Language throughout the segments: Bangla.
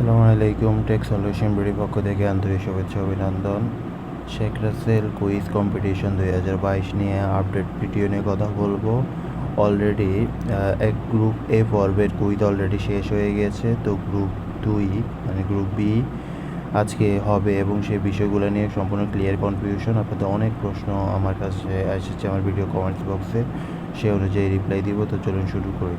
আসসালামুআলাইকুম টেক সলিউশন বিডি পক্ষ থেকে আন্তরিক শুভেচ্ছা অভিনন্দন। শেখ রাসেল কুইজ কম্পিটিশন 2022 নিয়ে আপডেট ভিডিও নিয়ে কথা বলবো। অলরেডি এক গ্রুপ এ পর্বের কুইজ অলরেডি শেষ হয়ে গেছে, তো গ্রুপ 2 মানে গ্রুপ বি আজকে হবে এবং সেই বিষয়গুলো নিয়ে সম্পূর্ণ ক্লিয়ার কনফিউশন। আপনাদের অনেক প্রশ্ন আমার কাছে এসেছে আমার ভিডিও কমেন্টস বক্সে, সে অনুযায়ী রিপ্লাই দিব। তো চলুন শুরু করি।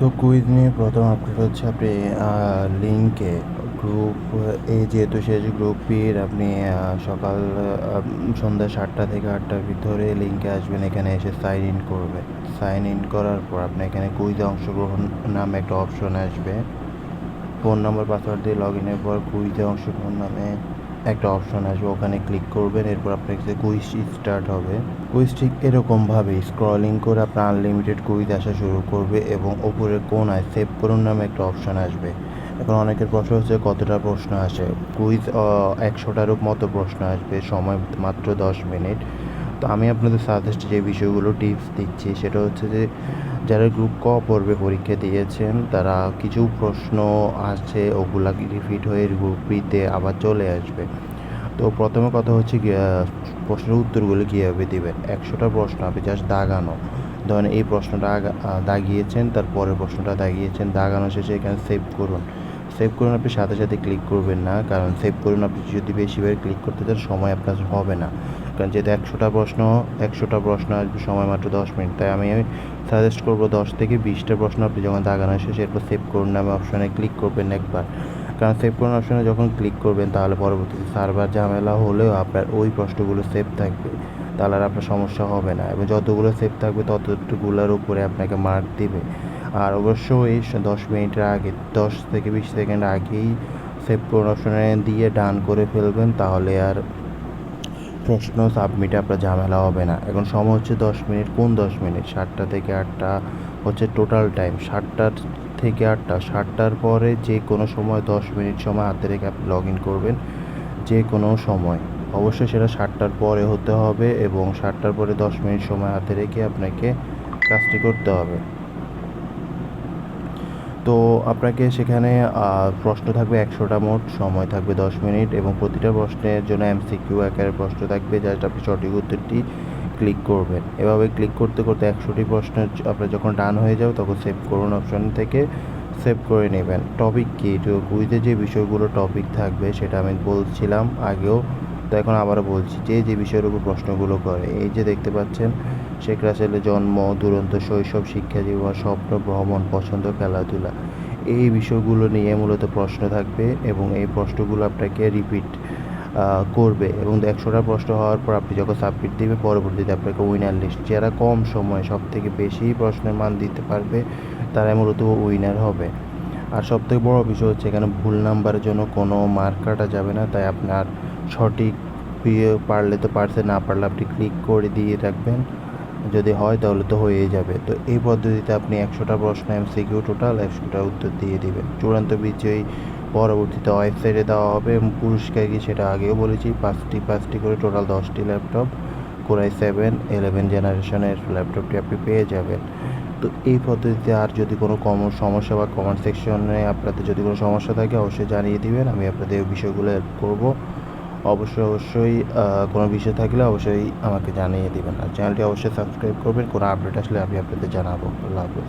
তো কুইজ নিয়ে প্রথম আপডেট হচ্ছে আপনি লিঙ্কে গ্রুপ এ যেহেতু শেষ, গ্রুপ বির আপনি সকাল সন্ধ্যা 7টা থেকে 8টার ভিতরে লিঙ্কে আসবেন, এখানে এসে সাইন ইন করবেন। সাইন ইন করার পর আপনি এখানে কুইজে অংশগ্রহণ নামে একটা অপশন আসবে। ফোন নম্বর পাসওয়ার্ড দিয়ে লগ ইনের পর কুইজে অংশগ্রহণ নামে একটা অপশন আসবে, ওখানে ক্লিক করবেন। এরপর আপনার কাছে কুইজ স্টার্ট হবে। কুইজ ঠিক এরকমভাবে স্ক্রলিং করে আপনার আনলিমিটেড কুইজ আসা শুরু করবে এবং ওপরের কোণায় সেভ করুন নামে একটা অপশন আসবে। এখন অনেকের প্রশ্ন হচ্ছে কতটা প্রশ্ন আসে। কুইজ 100টারও মতো প্রশ্ন আসবে, সময় মাত্র 10 মিনিট। তো আমি আপনাদের সাজেস্ট যে বিষয়গুলো টিপস দিচ্ছি সেটা হচ্ছে যে যারা গ্রুপ ক পর্বে পরীক্ষা দিয়েছেন তারা কিছু প্রশ্ন আছে ওগুলা রিপিট হয়ে গ্রুপ বিতে আবার চলে আসবে। তো প্রথমে কথা হচ্ছে প্রশ্নের উত্তরগুলো কীভাবে দেবেন। 100টা প্রশ্ন আপনি জাস্ট দাগানো, ধরেন এই প্রশ্নটা দাগিয়েছেন, তার পরের প্রশ্নটা দাগিয়েছেন, দাগানো শেষে এখানে সেভ করুন। সেভ করুন আপনি সাথে সাথে ক্লিক করবেন না, কারণ সেভ করুন আপনি যদি বেশিবার ক্লিক করতে চান সময় আপনার হবে না, কারণ যেহেতু 100টা প্রশ্ন আসবে, সময় মাত্র 10 মিনিট। তাই আমি সাজেস্ট করবো 10 থেকে 20টা প্রশ্ন আপনি যখন দাগানো শেষে এরপর সেভ করুন নামে অপশানে ক্লিক করবেন একবার। কারণ সেভ করুন অপশানে যখন ক্লিক করবেন তাহলে পরবর্তীতে সার্ভার ঝামেলা হলেও আপনার ওই প্রশ্নগুলো সেভ থাকবে, তাহলে আর আপনার সমস্যা হবে না, এবং যতগুলো সেভ থাকবে ততগুলোর উপরে আপনাকে মার্ক দিবে। আর অবশ্যই 10 মিনিটের আগে 10 থেকে 20 সেকেন্ড আগেই সেভ করুন অপশানে দিয়ে ডান করে ফেলবেন, তাহলে আর প্রশ্ন সাবমিটে আপনার ঝামেলা হবে না। এখন সময় হচ্ছে 10 মিনিট। কোন 10 মিনিট? 7টা থেকে 8টা হচ্ছে টোটাল টাইম। 7টা থেকে 8টা, 7টার পরে যে কোনো সময় 10 মিনিট সময় হাতে রেখে আপনি লগ ইন করবেন, যে কোনো সময়। অবশ্যই সেটা 7টার পরে হতে হবে এবং 7টার পরে 10 মিনিট সময় হাতে রেখে আপনাকে কাজটি করতে হবে। তো আপনাকে সেখানে প্রশ্ন থাকবে 100টা, মোট সময় থাকবে 10 মিনিট এবং প্রতিটা প্রশ্নের জন্য এমসিকিউ আকারের প্রশ্ন থাকবে, জাস্ট আপনি সঠিক উত্তরটি ক্লিক করবেন। এভাবে ক্লিক করতে করতে 100টি প্রশ্নের আপনার যখন ডান হয়ে যাবে তখন সেভ করুন অপশন থেকে সেভ করে নেবেন। টপিক কী? তো কুইজে যে বিষয়গুলো টপিক থাকবে সেটা আমি বলছিলাম আগেও, তো এখন আবারও বলছি, যে বিষয়ের উপর প্রশ্নগুলো করে। এই যে দেখতে পাচ্ছেন, শেখ রাসেলের জন্ম, দুরন্ত শৈশব, শিক্ষা জীবন, স্বপ্ন, ভ্রমণ, পছন্দ, খেলাধুলা, এই বিষয়গুলো নিয়ে মূলত প্রশ্ন থাকবে এবং এই প্রশ্নগুলো আপনাকে রিপিট করবে এবং 100টা প্রশ্ন হওয়ার পর আপনি যখন সাবমিট দেবে পরবর্তীতে আপনাকে উইনার লিস্ট, যারা কম সময়ে সব থেকে বেশি প্রশ্নের মান দিতে পারবে তারাই মূলত উইনার হবে। আর সবথেকে বড় বিষয় হচ্ছে এখানে ভুল নাম্বারের জন্য কোনো মার্ক কাটা যাবে না, তাই আপনার সঠিক পারলে তো পারছে, না পারলে আপনি ক্লিক করে দিয়ে রাখবেন, যদি হয় তাহলে তো হয়েই যাবে। তো এই পদ্ধতিতে আপনি 100টা প্রশ্ন এমসিকিউ টোটাল 100টা উত্তর দিয়ে দিবেন। চূড়ান্ত বিজয়ী পরবর্তীতে ওয়েবসাইটে দেওয়া হবে এবং পুরস্কার কি সেটা আগেও বলেছি, পাঁচটি করে টোটাল 10টি ল্যাপটপ কোরাই 7 11 জেনারেশনের ল্যাপটপটি আপনি পেয়ে যাবেন। তো এই পদ্ধতিতে আর যদি কোনো সমস্যা বা কমেন্ট সেকশনে আপনাদের যদি কোনো সমস্যা থাকে অবশ্যই জানিয়ে দিবেন, আমি আপনাদের এই বিষয়গুলো হেল্প করবো। অবশ্যই কোনো বিষয় থাকলে অবশ্যই আমাকে জানিয়ে দিবেন। আর চ্যানেলটি অবশ্যই সাবস্ক্রাইব করবেন, কোনো আপডেট আসলে আমি আপনাদের জানাবো। আল্লাহ হাফেজ।